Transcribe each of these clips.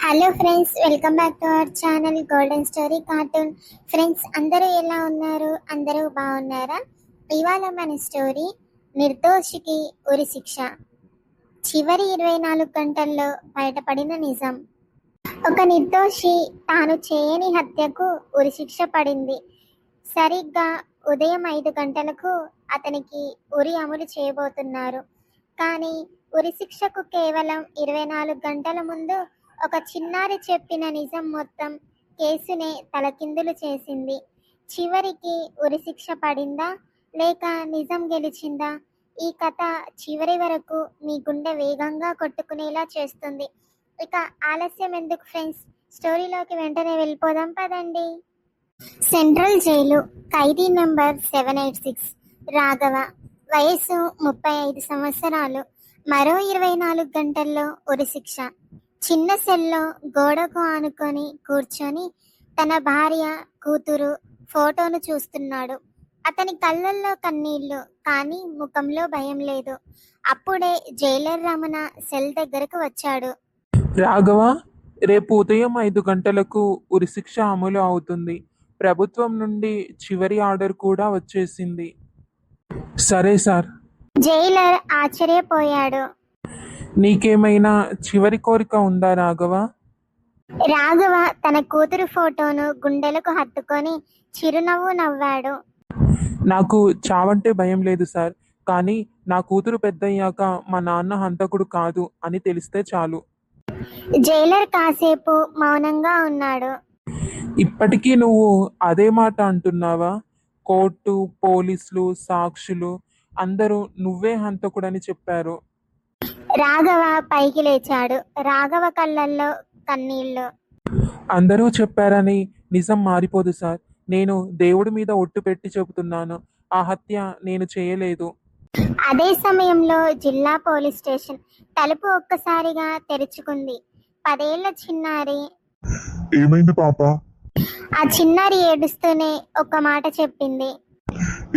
Hello friends, welcome back to our channel golden story cartoon. Friends, అందరూ ఎలా ఉన్నారు? అందరూ బాగున్నారా? ఇవాళ మన స్టోరీ నిర్దోషికి ఉరి శిక్ష. చివరి 24 గంటల్లో బయటపడిన నిజం. ఒక నిర్దోషి తాను చేయని హత్యకు ఉరి శిక్ష పడింది. సరిగ్గా ఉదయం 5 గంటలకు అతనికి ఉరి అమలు చేయబోతున్నారు. కానీ ఉరి శిక్షకు కేవలం 24 గంటల ముందు ఒక చిన్నారి చెప్పిన నిజం మొత్తం కేసునే తలకిందులు చేసింది. చివరికి ఉరిశిక్ష పడిందా లేక నిజం గెలిచిందా? ఈ కథ చివరి వరకు మీ గుండె వేగంగా కొట్టుకునేలా చేస్తుంది. ఇక ఆలస్యం ఎందుకు ఫ్రెండ్స్, స్టోరీలోకి వెంటనే వెళ్ళిపోదాం పదండి. సెంట్రల్ జైలు, ఖైదీ నెంబర్ 786 రాఘవ. వయసు 35 సంవత్సరాలు. మరో 24 గంటల్లో ఉరిశిక్ష. చిన్న సెల్లో గోడకు ఆనుకొని కూర్చొని తన భార్య, కూతురు ఫోటోను చూస్తున్నాడు. అతని కళ్ళల్లో కన్నీళ్లు, కానీ ముఖంలో భయం లేదు. అప్పుడే జైలర్ రమణ సెల్ దగ్గరకు వచ్చాడు. రాఘవ, రేపు ఉదయం 5 గంటలకు ఉరిశిక్ష అమలు అవుతుంది. ప్రభుత్వం నుండి చివరి ఆర్డర్ కూడా వచ్చేసింది. సరే సార్. జైలర్ ఆశ్చర్యపోయాడు. నీకేమైనా చివరి కోరిక ఉందా రాఘవ? రాఘవ తన కూతురు ఫోటోను గుండెలకు హత్తుకొని చిరునవ్వు నవ్వాడు. నాకు చావంటే భయం లేదు సార్, కానీ నా కూతురు పెద్దయ్యాక మా నాన్న హంతకుడు కాదు అని తెలిస్తే చాలు. జైలర్ కాసేపు మౌనంగా ఉన్నాడు. ఇప్పటికీ నువ్వు అదే మాట అంటున్నావా? కోర్టు, పోలీసులు, సాక్షులు అందరూ నువ్వే హంతకుడని చెప్పారు. రాఘవ పైకి లేచాడు. రాఘవ కళ్ళల్లో కన్నీళ్లు. అందరూ చెప్పారని నిజం మారిపోదు సార్. నేను దేవుడి మీద ఒట్టు పెట్టి చెబుతున్నాను, ఆ హత్య నేను చేయలేదు. అదే సమయంలో జిల్లా పోలీస్ స్టేషన్ తలుపు ఒక్కసారిగా తెరుచుకుంది. 10 ఏళ్ల చిన్నారి. ఏమైంది పాప? ఆ చిన్నారి ఏడుస్తూనే ఒక మాట చెప్పింది.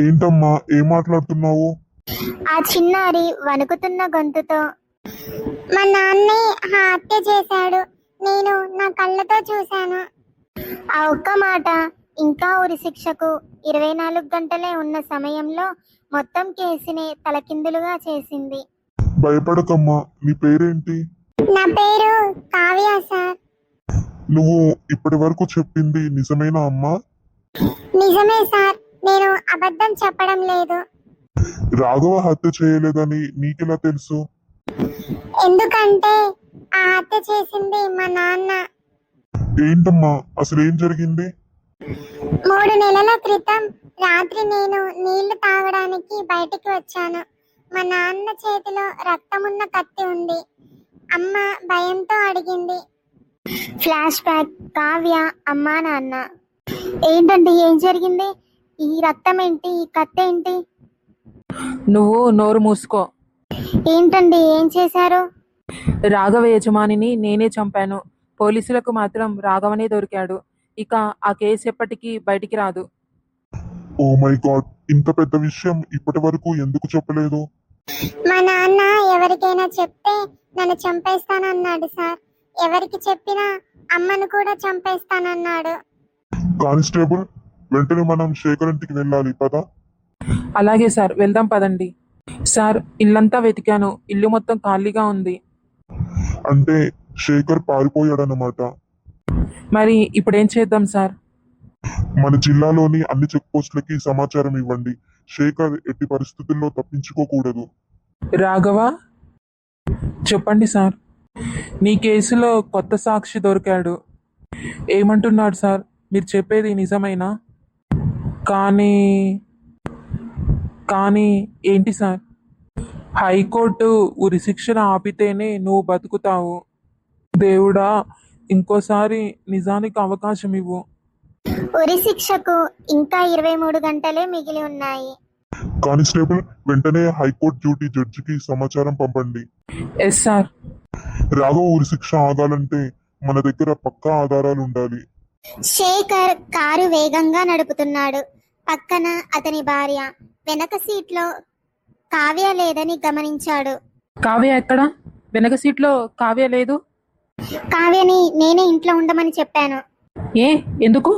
ఏంటమ్మా, ఏం మాట్లాడుతున్నావు? ఆ చిన్నారి వణుకుతున్న గొంతుతో, మా నాన్నే హత్య చేశాడు, నేను నా కళ్ళతో చూశాను. ఆ ఒక్క మాట ఇంకా ఉరి శిక్షకు 24 గంటలే ఉన్న సమయంలో మొత్తం కేసుని తలకిందులుగా చేసింది. భయపడకమ్మా, నీ పేరేంటి? నా పేరు కావ్య సార్. నువ్వు ఇప్పటి వరకు చెప్పింది నిజమేనా అమ్మా? నిజమే సార్, నేను అబద్ధం చెప్పడం లేదు. రాఘవ హత్య చేయలేదని నీకెలా తెలుసు? ఎందుకంటే ఆ హత్య చేసింది మా నాన్న. ఏంటమ్మా, అసలు ఏం జరిగింది? 3 నెలల క్రితం రాత్రి నేను నీళ్లు తాగడానికి బయటికి వచ్చాను. మా నాన్న చేతిలో రక్తమున్న కత్తి ఉంది. అమ్మ భయంతో అడిగింది. Flash back. కావ్య అమ్మా నాన్న. ఏంటండి, ఏం జరిగింది? ఈ రక్తం ఏంటి? ఈ కత్తి ఏంటి? నువ్వు నోరు మూసుకో. ఏంటండి, ఏం చేశారు? రాఘవ యజమానిని నేనే చంపాను. పోలీసులకు మాత్రం రాఘవనే దొరికాడు. ఇక ఆ కేసు ఎప్పటికీ బయటికి రాదు. ఓ మై గాడ్, ఇంత పెద్ద విషయం ఇప్పటి వరకు ఎందుకు చెప్పలేదు? మా నాన్న ఎవరికైనా చెప్తే నన్ను చంపేస్తానన్నాడు సార్. ఎవరికి చెప్పినా అమ్మను కూడా చంపేస్తానన్నాడు. కానిస్టేబుల్, వెంటనే మనం శేఖర్ ఇంటికి వెళ్ళాలి పదా. అలాగే సార్, వెళ్దాం పదండి. సార్, ఇల్లంతా వెతికాను, ఇల్లు మొత్తం ఖాళీగా ఉంది. అంటే శేఖర్ పారిపోయాడన్నమాట. మరి ఇప్పుడేం చేద్దాం సార్? మన జిల్లాలోని అన్ని చెక్ పోస్టులకి సమాచారం ఇవ్వండి. శేఖర్ ఎట్టి పరిస్థితుల్లో తప్పించుకోకూడదు. రాఘవ, చెప్పండి సార్. నీ కేసులో కొత్త సాక్షి దొరికాడు. ఏమంటున్నాడు సార్? మీరు చెప్పేది నిజమేనా? కానీ కానీ ఏంటి సార్? హైకోర్టు ఉరిశిక్షను ఆపితేనే నువ్వు బతుకుతావు. దేవుడా, ఇంకోసారి నిజానికి అవకాశం ఇవ్వు. ఉరి శిక్షకు ఇంకా 23 గంటలే మిగిలి ఉన్నాయి. కానిస్టేబుల్, వెంటనే హైకోర్టు డ్యూటీ జడ్జికి సమాచారం పంపండి. Yes sir. రాఘవ ఉరిశిక్ష ఆగాలంటే మన దగ్గర పక్కా ఆధారాలు ఉండాలి. శేఖర్ కారు వేగంగా నడుపుతున్నాడు. పక్కన అతని భార్య. వెనక సీట్లో కావ్య లేదని గమనించాడు. కావ్య ఎక్కడ? వెనక సీట్లో కావ్య లేదు. కావ్యని నేనే ఇంట్లో ఉండమని చెప్పాను. ఏ ఎందుకు?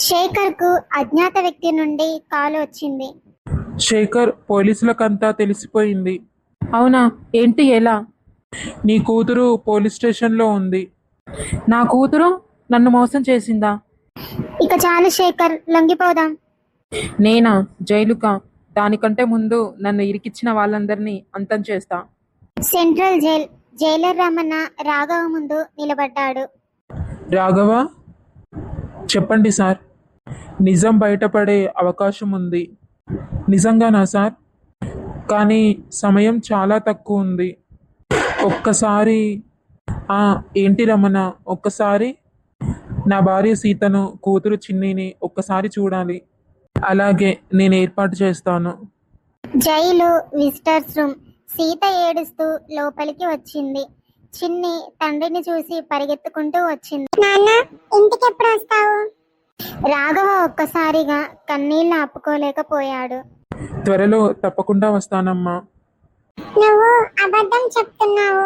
శేఖర్కు అజ్ఞాత వ్యక్తి నుండి కాల్ వచ్చింది. శేఖర్, పోలీసులకంతా తెలిసిపోయింది. అవునా? ఏంటి, ఎలా? నీ కూతురు పోలీస్ స్టేషన్లో ఉంది. నా కూతురు నన్ను మోసం చేసిందా? ఇక చాలు శేఖర్, లొంగిపోదాం. నేనా? జైలుకా? దానికంటే ముందు నన్ను ఇరికిచ్చిన వాళ్ళందరినీ అంతం చేస్తా. Central jail Jailer Ramana Raghava ముందు నిలబడ్డాడు. రాఘవ, చెప్పండి సార్. నిజం బయటపడే అవకాశం ఉంది. నిజంగానా సార్? కానీ సమయం చాలా తక్కువ ఉంది. ఒక్కసారి ఏంటి రమణ, ఒక్కసారి నా భార్య సీతను, కూతురు చిన్నిని ఒక్కసారి చూడాలి. అలాగే, నేను ఏర్పాటు చేస్తాను. Jail visitors room. సీత ఏడుస్తూ లోపలికి వచ్చింది. చిన్ని తండ్రిని చూసి పరిగెత్తుకుంటూ వచ్చింది. నాన్న, ఇంటికి ఎప్పుడు వస్తావు? రాఘవ ఒక్కసారిగా కన్నీళ్లు ఆపుకోలేకపోయాడు. త్వరలో తప్పకుండా వస్తానమ్మా. నువ్వు అబద్ధం చెప్తున్నావు.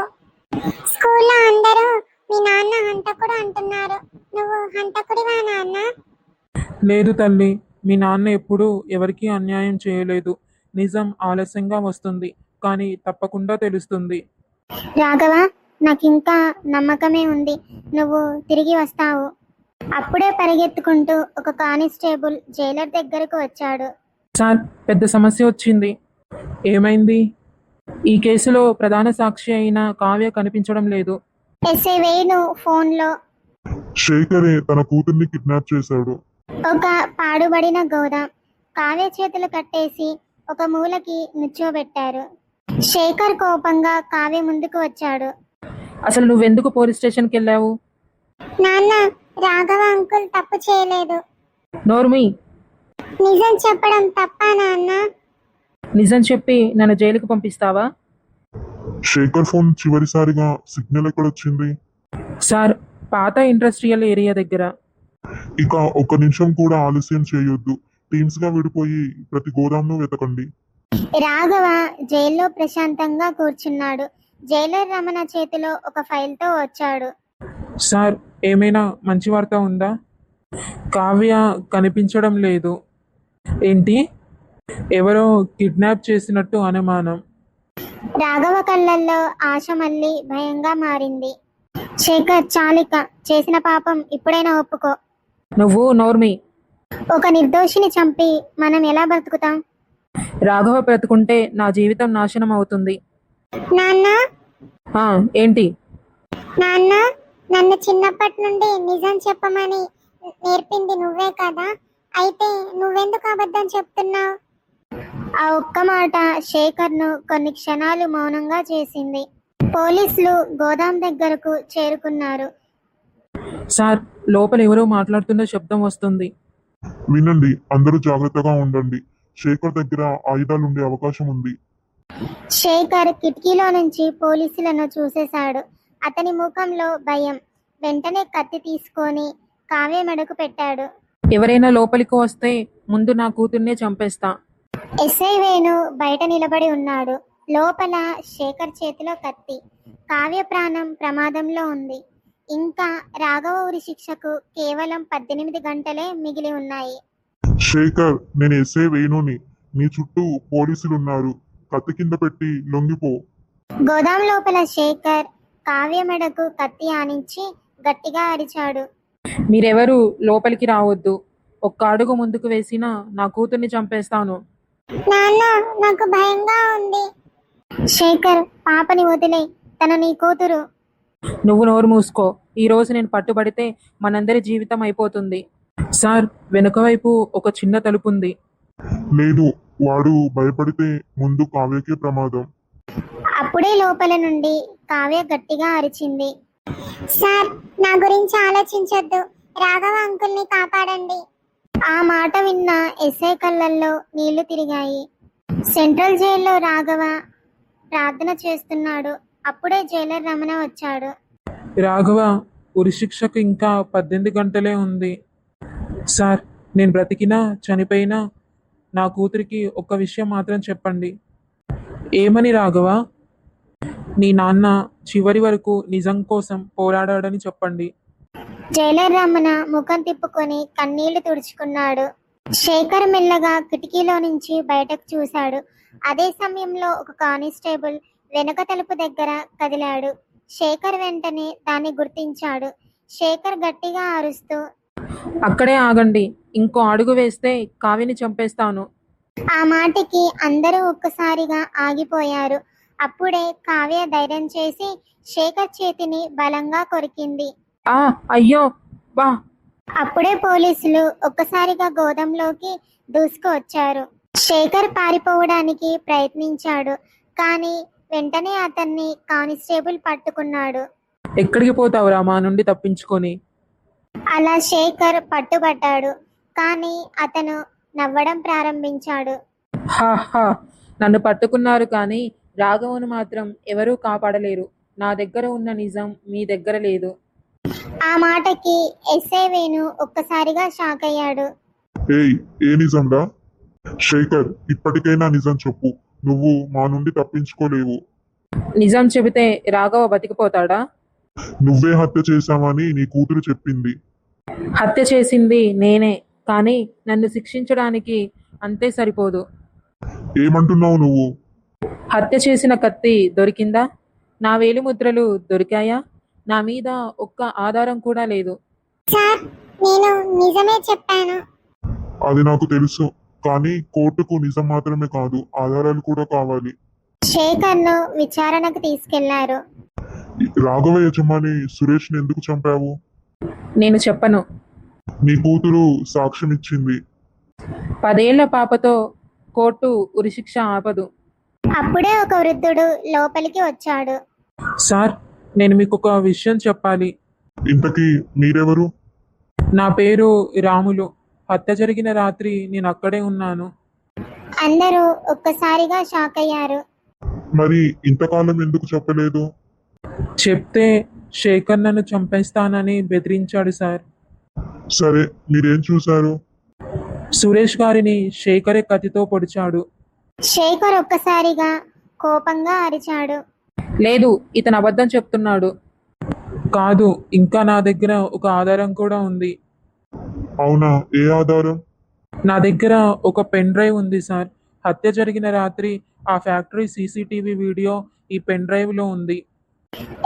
స్కూల్లో అందరూ మీ నాన్న హంతకుడు అంటున్నారు. నువ్వు హంతకుడివా నాన్న? లేదు తల్లి, మీ నాన్న ఎప్పుడూ ఎవరికీ అన్యాయం చేయలేదు. నిజం ఆలస్యంగా వస్తుంది, కానీ తప్పకుండా తెలుస్తుంది. రాఘవ, నాకింకా నమ్మకమే ఉంది. నువ్వు తిరిగి వస్తావు. అప్పుడే పరిగెత్తుకుంటూ ఒక కానిస్టేబుల్ జైలర్ దగ్గరకు వచ్చాడు. సార్, పెద్ద సమస్య వచ్చింది. ఏమైంది? ఈ కేసులో ప్రధాన సాక్షి అయిన కావ్య కనిపించడం లేదు. ఎస్ఐ వేణు ఫోన్లో శేఖరే తన కూతుర్ని కిడ్నాప్ చేశాడు. ఒక పాడుబడిన గోదాం కావ్య చేతులు కట్టేసి ఒక మూలకి నుంచోబెట్టారు. శేఖర్ కోపంగా కావ్య ముందుకు వచ్చాడు. అసలు నువ్వెందుకు పోలీస్ స్టేషన్కి వెళ్ళావు? నాన్న, రాఘవ అంకుల్ తప్పు చేయలేదు. నోర్మి. నిజం చెప్పడం తప్పా నాన్న? నిజం చెప్పి నన్ను జైలుకు పంపిస్తావా? శేఖర్ ఫోన్ చివరిసారిగా సిగ్నల్ ఎక్కడొచ్చింది? సార్, పాత ఇండస్ట్రియల్ ఏరియా దగ్గర. ఇక ఒక్క నిమిషం కూడా ఆలస్యం చేయొద్దు. టీమ్స్ గా విడిపోయి ప్రతి గోదాంను వెతకండి. రాఘవ జైల్లో ప్రశాంతంగా కూర్చున్నాడు. జైలర్ రమణ చేతిలో ఒక ఫైల్తో వచ్చాడు. సార్, ఏమైనా మంచి వార్త ఉందా? కావ్య కనిపించడం లేదు. ఏంటి? ఎవరో కిడ్నాప్ చేసినట్టు అనుమానం. రాఘవ కళ్ళల్లో ఆశ మళ్ళీ భయంగా మారింది. శేఖర్, చాలిక, చేసిన పాపం ఇప్పుడైనా ఒప్పుకో. నువ్వు నోర్మి. ఒక నిర్దోషిని చంపి మనం ఎలా బ్రతుకుతాం? రాఘవ బ్రతుకుంటే నా జీవితం నాశనం అవుతుంది. నాన్న, ఏంటి? నాన్న, నన్ను చిన్నప్పటి నుండి నిజం చెప్పమని నేర్పింది నువ్వే కదా? అయితే నువ్వెందుకు అబద్ధం చెప్తున్నావు? ఆ ఒక్క మాట శేఖర్ను కొన్ని క్షణాలు మౌనంగా చేసింది. పోలీసులు గోదాం దగ్గరకు చేరుకున్నారు. సార్, లోపల ఎవరో మాట్లాడుతున్న శబ్దం వస్తుంది. వినండి, అందరూ జాగ్రత్తగా ఉండండి. శేఖర్ దగ్గర ఆయుధాలు ఉండే అవకాశం ఉంది. శేఖర్ కిటికీలో నుంచి పోలీసులను చూసేశాడు. అతని ముఖంలో భయం. వెంటనే కత్తి తీసుకొని కావ్య మెడకు పెట్టాడు. ఎవరైనా లోపలికి వస్తే ముందు నా కూతుర్నే చంపేస్తా. ఎస్ఐ వేణు బయట నిలబడి ఉన్నాడు. లోపల శేఖర్ చేతిలో కత్తి. కావ్య ప్రాణం ప్రమాదంలో ఉంది. ఇంకా రాఘవ ఉరి శిక్షకు కేవలం 18 గంటలే మిగిలి ఉన్నాయి. శేఖర్, నేను ఎస్ఐ వేణుని. నీ చుట్టూ పోలీసులున్నారు. కత్తి కింద పెట్టి లొంగిపో. గోదాం లోపల శేఖర్ కావ్య మెడకు కత్తి ఆనించి గట్టిగా అరిచాడు. మీరెవరు లోపలికి రావద్దు. ఒక్క అడుగు ముందుకు వేసినా నా కూతుర్ని చంపేస్తాను. నాన్న, నాకు భయంగా ఉంది. శేఖర్, పాపని వదిలే, తన నీ కూతురు. నువ్వు నోరు మూసుకో. ఈ రోజు నేను పట్టుబడితే మనందరి జీవితం అయిపోతుంది. సార్, వెనుక వైపు ఒక చిన్న తలుపు ఉంది. లేదు, వాడు భయపడితే ముందు కావ్యకే ప్రమాదం. అప్పుడే లోపల నుండి కావ్య గట్టిగా అరిచింది. సార్, నా గురించి ఆలోచించొద్దు. రాఘవ అంకుల్ని కాపాడండి. ఆ మాట విన్న ఎస్ఐ కళ్ళల్లో నీళ్లు తిరిగాయి. సెంట్రల్ జైల్లో రాఘవ ప్రార్థన చేస్తున్నాడు. అప్పుడే జైలర్ రమణ వచ్చాడు. రాఘవ, ఉరిశిక్షకు ఇంకా 18 గంటలే ఉంది. సార్, నేను బ్రతికినా చనిపోయినా నా కూతురికి ఒక్క విషయం మాత్రం చెప్పండి. ఏమని రాఘవ? నీ నాన్న చివరి వరకు నిజం కోసం పోరాడాడని చెప్పండి. జైలర్ రమణ ముఖం తిప్పుకొని కన్నీళ్లు తుడుచుకున్నాడు. శేఖర్ మెల్లగా కిటికీలో నుంచి బయటకు చూశాడు. అదే సమయంలో ఒక కానిస్టేబుల్ వెనుక తలుపు దగ్గర కదిలాడు. శేఖర్ వెంటనే దాన్ని గుర్తించాడు. శేఖర్ గట్టిగా అరుస్తూ, అక్కడే ఆగండి, ఇంకో అడుగు వేస్తే కావ్యని చంపేస్తాను. ఆ మాటకి అందరూ ఒక్కసారిగా ఆగిపోయారు. అప్పుడే కావ్య ధైర్యం చేసి శేఖర్ చేతిని బలంగా కొరికింది. ఆ అయ్యో బా. అప్పుడే పోలీసులు ఒక్కసారిగా గోదాంలోకి దూసుకువచ్చారు. శేఖర్ పారిపోవడానికి ప్రయత్నించాడు, కానీ వెంటనే అతన్ని కానిస్టేబుల్ పట్టుకున్నాడు. ఎక్కడికి పోతావురా మా నుండి తప్పించుకొని? అలా శేఖర్ పట్టుబట్టాడు, కానీ అతను నవ్వడం ప్రారంభించాడు. హా హా, నన్ను పట్టుకున్నారు కానీ రాఘవను మాత్రం ఎవరూ కాపాడలేరు. నా దగ్గర ఉన్న నిజం మీ దగ్గర లేదు. ఆ మాటకి ఎస్ఐ వేణు ఒక్కసారిగా షాక్ అయ్యాడు. ఏయ్, ఏ నిజంరా? శేఖర్, ఇప్పటికైనా నిజం చెప్పు. నువ్వు మా నుండి తప్పించుకోలేవు. నిజం చెబితే రాఘవ బతికిపోతాడా? నువ్వే హత్య చేశావని నీ కూతురు చెప్పింది. హత్య చేసింది నేనే, కానీ నన్ను శిక్షించడానికి అంతే సరిపోదు. ఏమంటున్నావు నువ్వు? హత్య చేసిన కత్తి దొరికిందా? నా వేలిముద్రలు దొరికాయా? నా మీద ఒక్క ఆధారం కూడా లేదు. సార్, నేను నిజమే చెప్పాను. అది నాకు తెలుసు, కానీ కోర్టుకు నిజం మాత్రమే కాదు, ఆధారాలు కూడా కావాలి. శేఖర్ను విచారణకు తీసుకెళ్లారు. రాఘవ యజమాని సురేష్ని ఎందుకు చంపావు? నేను చెప్పను. నీ కూతురు సాక్ష్యం ఇచ్చింది. 10 ఏళ్ల పాపతో కోర్టు ఉరిశిక్ష ఆపదు. అప్పుడే ఒక వృద్ధుడు లోపలికి వచ్చాడు. సార్, నేను మీకు ఒక విషయం చెప్పాలి. ఇంతకీ మీరెవరు? నా పేరు రాములు. హత్య జరిగిన రాత్రి నేను అక్కడే ఉన్నాను. అందరూ ఒక్కసారిగా షాక్ అయ్యారు. మరి ఇంతకాలం ఎందుకు చెప్పలేదు? చెప్తే శేఖర్ నన్ను చంపేస్తానని బెదిరించాడు సార్. సరే, మీరేం చూశారు? సురేష్ గారిని శేఖరే కత్తితో పొడిచాడు. శేఖర్ ఒక్కసారిగా కోపంగా అరిచాడు. లేదు, ఇతను అబద్ధం చెప్తున్నాడు. కాదు, ఇంకా నా దగ్గర ఒక ఆధారం కూడా ఉంది. అవునా? ఏ ఆధారం? నా దగ్గర ఒక పెన్ డ్రైవ్ ఉంది సార్. హత్య జరిగిన రాత్రి ఆ ఫ్యాక్టరీ సీసీటీవీ వీడియో ఈ పెన్ డ్రైవ్లో ఉంది.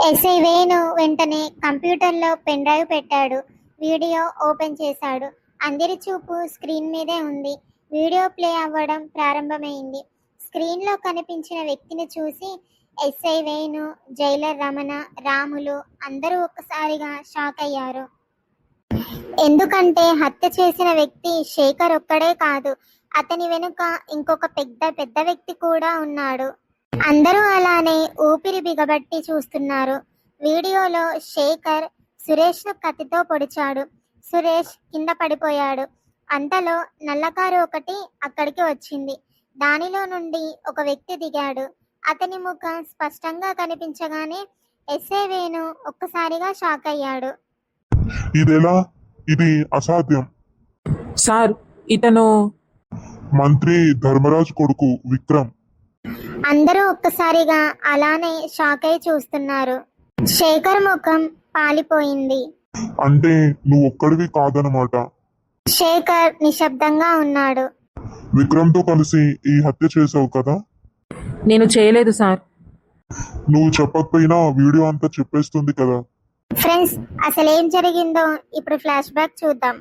ఎస్ఐ వేణు వెంటనే కంప్యూటర్లో పెన్ డ్రైవ్ పెట్టాడు. వీడియో ఓపెన్ చేశాడు. అందరి చూపు స్క్రీన్ మీదే ఉంది. వీడియో ప్లే అవ్వడం ప్రారంభమైంది. స్క్రీన్లో కనిపించిన వ్యక్తిని చూసి ఎస్ఐ వేణు, జైలర్ రమణ, రాములు అందరూ ఒక్కసారిగా షాక్ అయ్యారు. ఎందుకంటే హత్య చేసిన వ్యక్తి శేఖర్ ఒక్కడే కాదు, అతని వెనుక ఇంకొక పెద్ద వ్యక్తి కూడా ఉన్నాడు. అందరూ అలానే ఊపిరి బిగబట్టి చూస్తున్నారు. వీడియోలో శేఖర్ సురేష్ను కత్తితో పొడిచాడు. సురేష్ కింద పడిపోయాడు. అంతలో నల్లకారు ఒకటి అక్కడికి వచ్చింది. దానిలో నుండి ఒక వ్యక్తి దిగాడు. అతని ముఖం స్పష్టంగా కనిపించగానే ఎస్ఐ వేణు ఒక్కసారిగా షాక్ అయ్యాడు. ఇదెలా? ఇది అసాధ్యం. సార్, ఇతను మంత్రి ధర్మరాజ్ కొడుకు విక్రమ్. అందరూ ఒక్కసారిగా అలానే షాక్ అయి చూస్తున్నారు. శేఖర్ ముఖం పాలిపోయింది. అంటే నువ్వు ఒక్కడివి కాదనమాట. శేఖర్ నిశ్శబ్దంగా ఉన్నాడు. విక్రమ్తో కలిసి ఈ హత్య చేసావు కదా? నేను చేయలేదు సార్. నువ్వు చెప్పకపోయినా వీడియో అంతా చెప్పేస్తుంది కదా. ఫ్రెండ్స్, అసలేం జరిగిందో ఇప్పుడు ఫ్లాష్ బ్యాక్ చూద్దాం.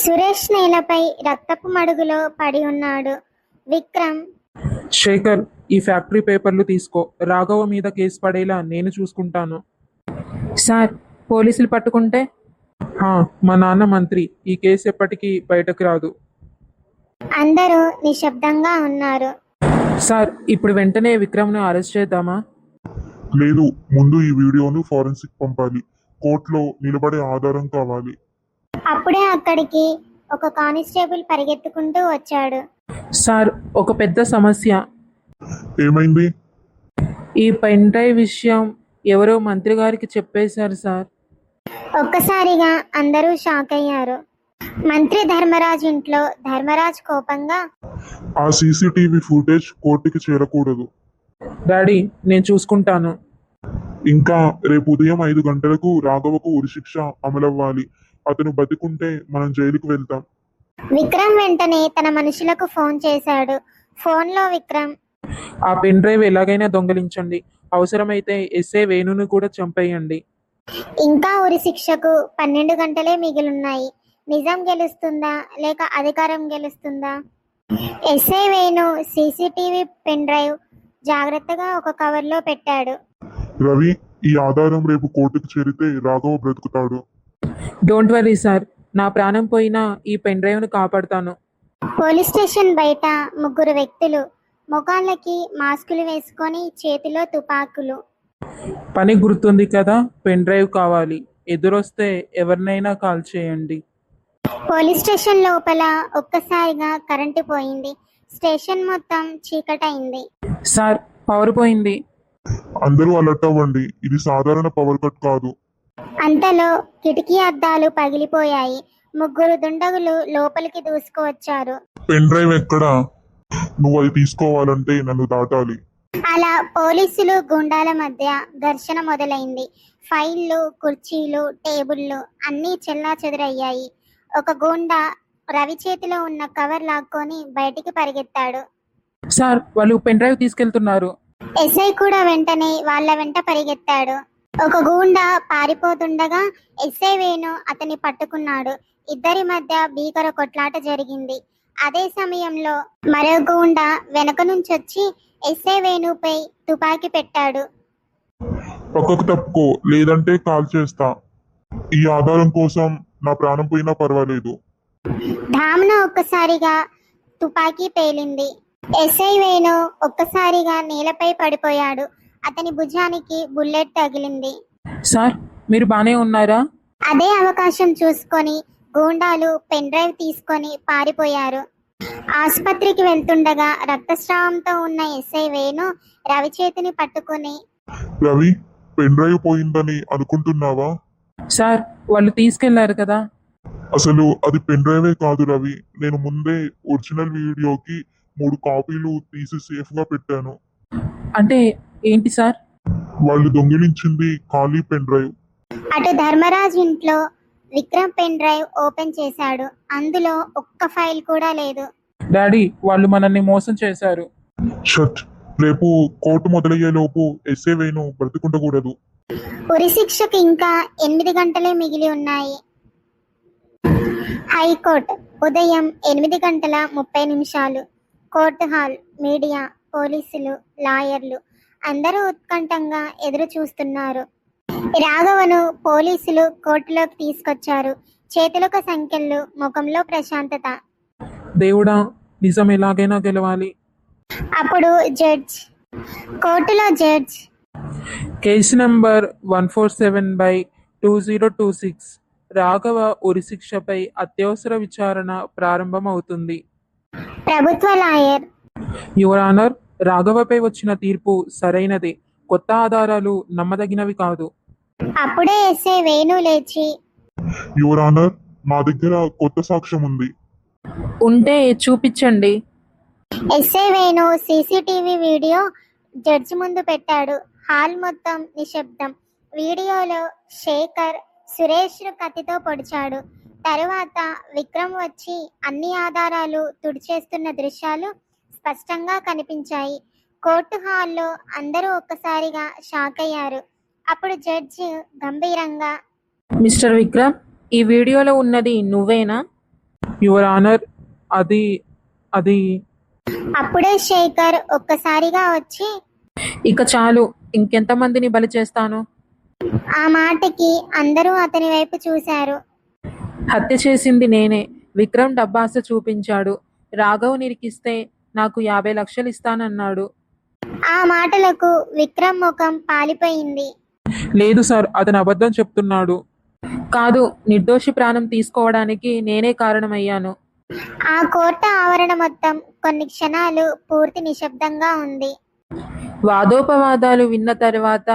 సురేష్ నేలపై రక్తపు మడుగులో పడి ఉన్నాడు. విక్రమ్, శేఖర్, ఈ ఫ్యాక్టరీ పేపర్లు తీసుకో. రాఘవ మీద కేసు పడేలా నేను చూసుకుంటాను. సార్, పోలీసులు పట్టుకుంటే? హా, మా నాన్న మంత్రి. ఈ కేసు ఎప్పటికీ బయటకు రాదు. అందరూ నిశ్శబ్దంగా ఉన్నారు. సార్, ఇప్పుడు వెంటనే విక్రమ్ను అరెస్ట్ చేద్దామా? లేదు, ముందు ఈ వీడియోను ఫారెన్సిక్ పంపాలి. కోర్టులో నిలబడే ఆధారం కావాలి. అప్పుడే అక్కడికి ఒక కానిస్టేబుల్ పరిగెత్తుకుంటూ వచ్చాడు. సార్, ఒక పెద్ద సమస్య. ఏమైంది? ఈ పెన్ డ్రైవ్ విషయం ఎవరో మంత్రి గారికి చెప్పేశారు సార్. ఒక్కసారిగా అందరూ షాక్ అయ్యారు. మంత్రి ధర్మరాజ్ ఇంట్లో ధర్మరాజ్ కోపంగా, ఆ సీసీటీవీ ఫుటేజ్ కోర్టుకి చేరకూడదు. డాడీ నేను చూసుకుంటాను. ఇంకా రేపు ఉదయం 5 గంటలకు రాఘవకు ఉరిశిక్ష అమలవ్వాలి. అతను బతికుంటే మనం జైలుకు వెళ్తాం. విక్రమ్ వెంటనే తన మనుషులకు ఫోన్ చేశాడు. ఫోన్లో విక్రమ్, ఆ పెన్ డ్రైవ్ ఎలాగైనా దొంగిలించండి. అవసరమైతే ఎస్ఏ వేణుని కూడా చంపేయండి. ఇంకా ఉరి శిక్షకు 12 గంటలే మిగిలున్నాయి. నిజం గెలుస్తుందా లేక అధికారం గెలుస్తుందా? SI Venu CCTV pen drive జాగ్రత్తగా ఒక కవర్లో పెట్టాడు. రవి, ఈ ఆధారం రేపు కోర్టుకు చేరితే రాఘవ బ్రతుకుతాడు. డోంట్ వరీ సార్, నా ప్రాణం పోయినా ఈ పెన్ డ్రైవ్ను కాపాడుతాను. పోలీస్ స్టేషన్ బయట 3 వ్యక్తులు, ముఖాలకి మాస్కులు వేసుకొని చేతిలో తుపాకులు. పని గుర్తుంది కదా, పెన్ డ్రైవ్ కావాలి. ఎదురొస్తే ఎవరినైనా కాల్ చేయండి. పోలీస్ స్టేషన్ లోపల ఒక్కసారిగా కరెంటు పోయింది. స్టేషన్ మొత్తం చీకటైంది. సార్, పవర్ పోయింది. అందరూ అలర్ట్ అవ్వండి, ఇది సాధారణ పవర్ కట్ కాదు. అంతలో కిటికీ అద్దాలు పగిలిపోయాయి. 3 దుండగులు లోపలికి దూసుకువచ్చారు. పెన్ డ్రైవ్ ఎక్కడా? నువ్వు అది తీసుకోవాలంటే నన్ను దాటాలి. అలా పోలీసులు గుండాల మధ్య ఘర్షణ మొదలైంది. ఫైళ్లు, కుర్చీలు, టేబుళ్లు అన్నీ చెల్లాచెదురయ్యాయి. ఒక గూండా రవి చేతిలో ఉన్న కవర్ లాక్కొని బయటికి పరిగెత్తాడు. సార్, వాళ్ళు పెన్ డ్రైవ్ తీసుకెళ్తున్నారు. ఎస్ఐ కూడా వెంటనే వాళ్ళ వెంట పరిగెత్తాడు. ఒక గూండా పారిపోతుండగా ఎస్ఐ వేణు అతన్ని పట్టుకున్నాడు. ఇద్దరి మధ్య భీకర కొట్లాట జరిగింది. అదే సమయంలో మరో గూండా వెనక నుంచి వచ్చి ఎస్ఐ వేణుపై తుపాకీ పెట్టాడు. పక్కకు తప్పుకో, లేదంటే కాల్ చేస్తా. ఈ ఆధారం కోసం నా ప్రాణం పోయినా పర్వాలేదు. ధామ్న ఒక్కసారిగా తుపాకీ పేలింది. ఎస్ఐ వేణు ఒక్కసారిగా నేలపై పడిపోయాడు. అతని భుజానికి బుల్లెట్ తగిలింది. సార్, మీరు బానే ఉన్నారా? అదే అవకాశం చూసుకొని గూండాలు పెన్ డ్రైవ్ తీసుకొని పారిపోయారు. ఆసుపత్రికి వెళ్తుండగా రక్తస్రావంతో ఉన్న ఎస్ఐ వేణు రవి చేతిని పట్టుకుని, రవి, పెన్ డ్రైవ్ పోయిందని అనుకుంటున్నావా? సార్, వాళ్ళు తీసుకెళ్లారు కదా. అసలు అది పెన్ డ్రైవే కాదు రవి. నేను ముందే ఒరిజినల్ వీడియోకి 3 కాపీలు తీసి సేఫ్ గా పెట్టాను. అంటే ఏంటి సార్? వాళ్ళు దొంగిలించింది ఖాళీ పెన్ డ్రైవ్. అటు ధర్మరాజ్ ఇంట్లో విక్రమ్ పెన్ డ్రైవ్ ఓపెన్ చేశాడు. అందులో ఒక్క ఫైల్ కూడా లేదు. డాడీ, వాళ్ళు మనల్ని మోసం చేశారు. షట్. రేపు కోర్టు మొదలయ్యేలోపు ఎస్ఏ వేణు బ్రతికుండకూడదు. ఉరి శిక్షకు ఇంకా 8 గంటలే మిగిలి ఉన్నాయి. హైకోర్టు ఉదయం 8:30 కోర్టు హాల్, మీడియా, పోలీసులు, లాయర్లు అందరూ ఉత్కంఠంగా ఎదురు చూస్తున్నారు. రాఘవను పోలీసులు కోర్టులోకి తీసుకొచ్చారు. చేతులకు సంకెళ్ళు, ముఖంలో ప్రశాంతత. దేవుడా, నిజం ఎలాగైనా గెలవాలి. అప్పుడు కోర్టులో జడ్జ్, కేసు నంబర్ 147/2026 రాఘవ ఉరిశిక్షపై అత్యవసర విచారణ ప్రారంభమవుతుంది. ప్రభుత్వ లాయర్, యువర్ ఆనర్, రాఘవపై వచ్చిన తీర్పు సరైనదే. కొత్త ఆధారాలు నమ్మదగినవి కాదు. అప్పుడే ఎస్ఐ వేణు లేచి, యువర్ ఆనర్, మా దగ్గర కొత్త సాక్ష్యం ఉంది. ఉంటే చూపించండి. SI Venu CCTV video judge ముందు పెట్టాడు. హాల్ మొత్తం నిశ్శబ్దం. వీడియోలో శేఖర్ సురేష్ కత్తితో పొడిచాడు. తరువాత విక్రమ్ వచ్చి అన్ని ఆధారాలు తుడిచేస్తున్న దృశ్యాలు స్పష్టంగా కనిపించాయి. కోర్టు హాల్లో అందరూ ఒక్కసారిగా షాక్ అయ్యారు. అప్పుడు జడ్జి గంభీరంగా, మిస్టర్ విక్రమ్, ఈ వీడియోలో ఉన్నది నువ్వేనా? యువర్ ఆనర్, అది అది అప్పుడే శేఖర్ ఒక్కసారిగా వచ్చి, ఇక చాలు, ఇంకెంతమందిని బలి చేస్తాను? ఆ మాటకి అందరూ అతని వైపు చూశారు. హత్య చేసింది నేనే. విక్రమ్ డబ్బాస చూపించాడు. రాఘవ్ నిరికిస్తే నాకు 50 లక్షలు ఇస్తానన్నాడు. ఆ మాటలకు విక్రమ్ ముఖం పాలిపోయింది. లేదు సార్, అతను అబద్ధం చెప్తున్నాడు. కాదు, నిర్దోషి ప్రాణం తీసుకోవడానికి నేనే కారణమయ్యాను. ఆ కోర్టు ఆవరణ మొత్తం కొన్ని క్షణాలు పూర్తి నిశ్శబ్దంగా ఉంది. వాదోపవాదాలు విన్న తర్వాత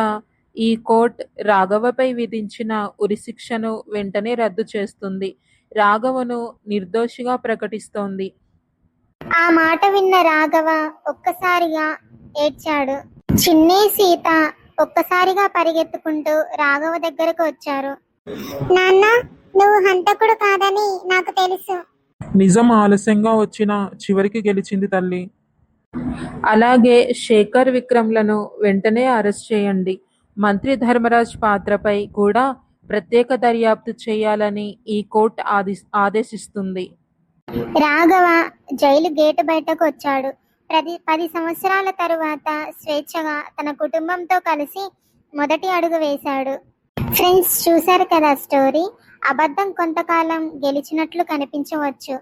ఈ కోర్టు రాఘవపై విధించిన ఉరిశిక్షను వెంటనే రద్దు చేస్తుంది. రాఘవను నిర్దోషిగా ప్రకటిస్తోంది. ఆ మాట విన్న రాఘవ ఒక్కసారిగా ఏడ్చాడు. చిన్ని సీత ఒక్కసారిగా పరిగెత్తుకుంటూ రాఘవ దగ్గరకు వచ్చారు. నాన్న, నువ్వు హంతకుడు కాదని నాకు తెలుసు. నిజం ఆలస్యంగా వచ్చినా చివరికి గెలిచింది తల్లి. అలాగే శేఖర్ విక్రమ్లను వెంటనే అరెస్ట్ చేయండి. మంత్రి ధర్మరాజ్ పాత్రపై కూడా ప్రత్యేక దర్యాప్తు చేయాలని ఈ కోర్టు ఆదేశిస్తుంది. రాఘవ జైలు గేటు బయటకు వచ్చాడు. 10 సంవత్సరాల తరువాత స్వేచ్ఛగా తన కుటుంబంతో కలిసి మొదటి అడుగు వేశాడు. ఫ్రెండ్స్, చూశారు కదా స్టోరీ. అబద్ధం కొంతకాలం గెలిచినట్లు కనిపించవచ్చు,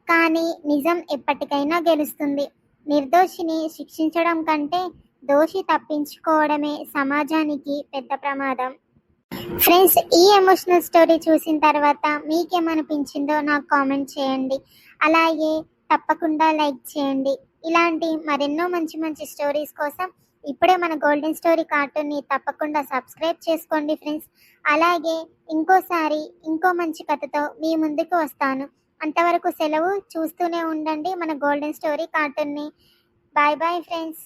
కానీ నిజం ఎప్పటికైనా గెలుస్తుంది. నిర్దోషిని శిక్షించడం కంటే దోషి తప్పించుకోవడమే సమాజానికి పెద్ద ప్రమాదం. ఫ్రెండ్స్, ఈ ఎమోషనల్ స్టోరీ చూసిన తర్వాత మీకేమనిపించిందో నాకు కామెంట్ చేయండి. అలాగే తప్పకుండా లైక్ చేయండి. ఇలాంటి మరెన్నో మంచి మంచి స్టోరీస్ కోసం ఇప్పుడే మన గోల్డెన్ స్టోరీ కార్టూన్ని తప్పకుండా సబ్స్క్రైబ్ చేసుకోండి ఫ్రెండ్స్. అలాగే ఇంకోసారి ఇంకో మంచి కథతో మీ ముందుకు వస్తాను. అంతవరకు సెలవు. చూస్తూనే ఉండండి మన గోల్డెన్ స్టోరీ కార్టూన్ని. Bye bye friends.